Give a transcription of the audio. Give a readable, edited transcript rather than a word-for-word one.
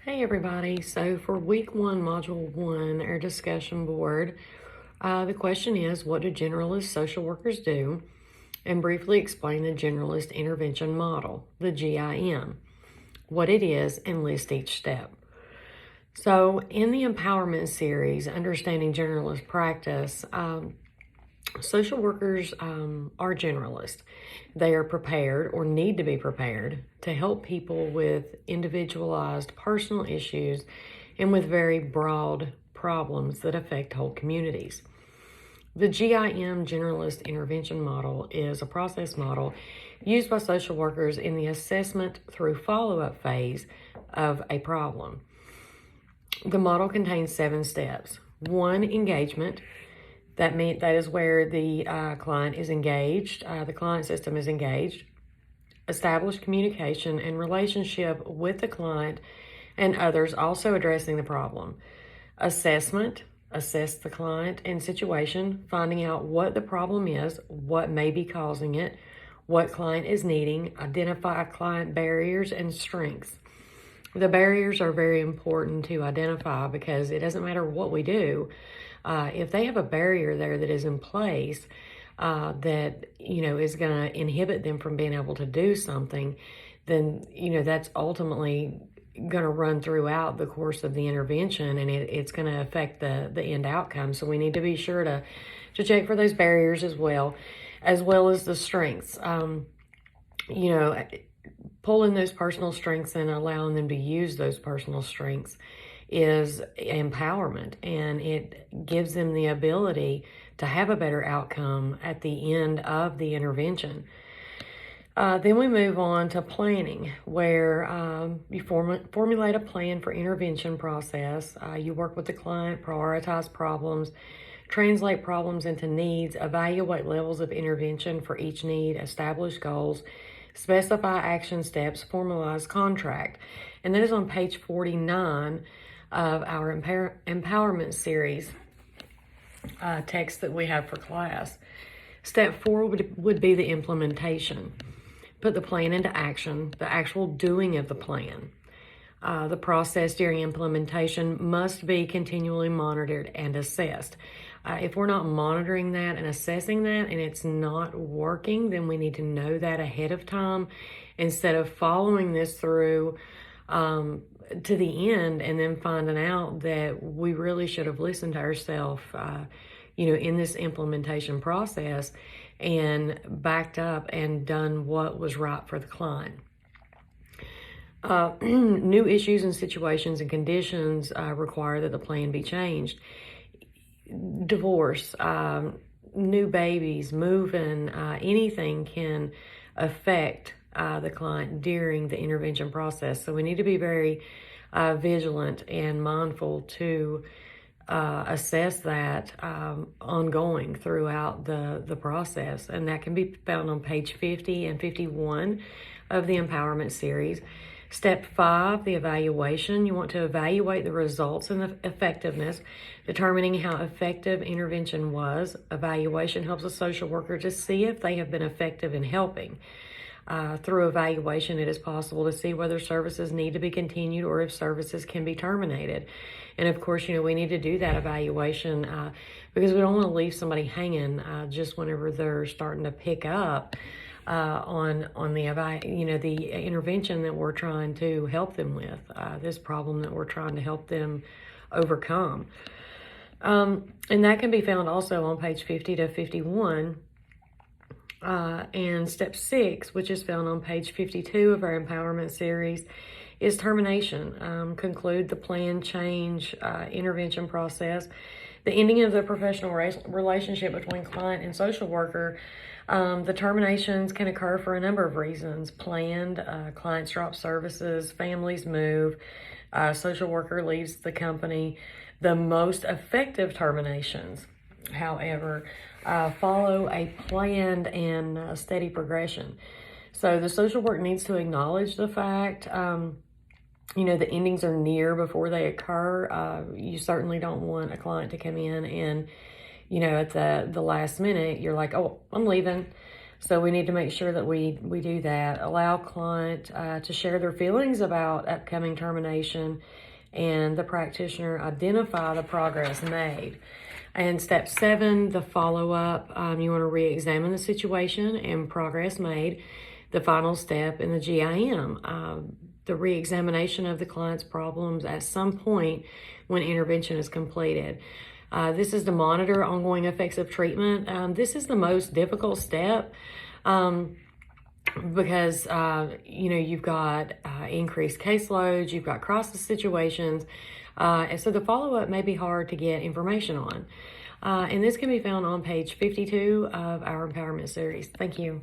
Hey everybody, so for week 1, module 1, our discussion board, the question is, what do generalist social workers do? And briefly explain the generalist intervention model, the GIM, what it is, and list each step. So in the empowerment series, Understanding Generalist Practice, social workers are generalists. They are prepared or need to be prepared to help people with individualized personal issues and with very broad problems that affect whole communities. The GIM Generalist Intervention Model is a process model used by social workers in the assessment through follow-up phase of a problem. The model contains 7 steps. 1, engagement. That is where the client is engaged, the client system is engaged. Establish communication and relationship with the client and others, also addressing the problem. Assessment, assess the client and situation, finding out what the problem is, what may be causing it, what client is needing, identify client barriers and strengths. The barriers are very important to identify because it doesn't matter what we do. If they have a barrier there that is in place that, is going to inhibit them from being able to do something, then, that's ultimately going to run throughout the course of the intervention, and it's going to affect the end outcome. So we need to be sure to check for those barriers as well as the strengths. Pulling those personal strengths and allowing them to use those personal strengths is empowerment, and it gives them the ability to have a better outcome at the end of the intervention. Then we move on to planning, where you formulate a plan for intervention process. You work with the client, prioritize problems, translate problems into needs, evaluate levels of intervention for each need, establish goals, specify action steps, formalize contract. And that is on page 49 of our empowerment series text that we have for class. Step 4 would be the implementation. Put the plan into action, the actual doing of the plan. The process during implementation must be continually monitored and assessed. If we're not monitoring that and assessing that and it's not working, then we need to know that ahead of time instead of following this through to the end and then finding out that we really should have listened to ourselves, in this implementation process and backed up and done what was right for the client. New issues and situations and conditions require that the plan be changed. Divorce, new babies, moving, anything can affect the client during the intervention process. So we need to be very vigilant and mindful to assess that ongoing throughout the process. And that can be found on page 50 and 51 of the empowerment series. Step 5, the evaluation. You want to evaluate the results and the effectiveness, determining how effective intervention was. Evaluation helps a social worker to see if they have been effective in helping. Through evaluation, it is possible to see whether services need to be continued or if services can be terminated. And of course, we need to do that evaluation because we don't want to leave somebody hanging just whenever they're starting to pick up on the intervention that we're trying to help them with, this problem that we're trying to help them overcome. And that can be found also on page 50 to 51. And step 6, which is found on page 52 of our empowerment series, is termination. Conclude the plan change intervention process. The ending of the professional relationship between client and social worker. The terminations can occur for a number of reasons. Planned, clients drop services, families move, social worker leaves the company. The most effective terminations, however, follow a planned and steady progression. So the social work needs to acknowledge the fact, the endings are near before they occur. You certainly don't want a client to come in and, at the last minute, you're like, oh, I'm leaving. So we need to make sure that we do that. Allow client to share their feelings about upcoming termination, and the practitioner identify the progress made. And step 7, the follow-up, you want to re-examine the situation and progress made. The final step in the GIM, the re-examination of the client's problems at some point when intervention is completed. This is to monitor ongoing effects of treatment. This is the most difficult step because, you've got increased caseloads, you've got crisis situations, and so the follow-up may be hard to get information on. And this can be found on page 52 of our Empowerment series. Thank you.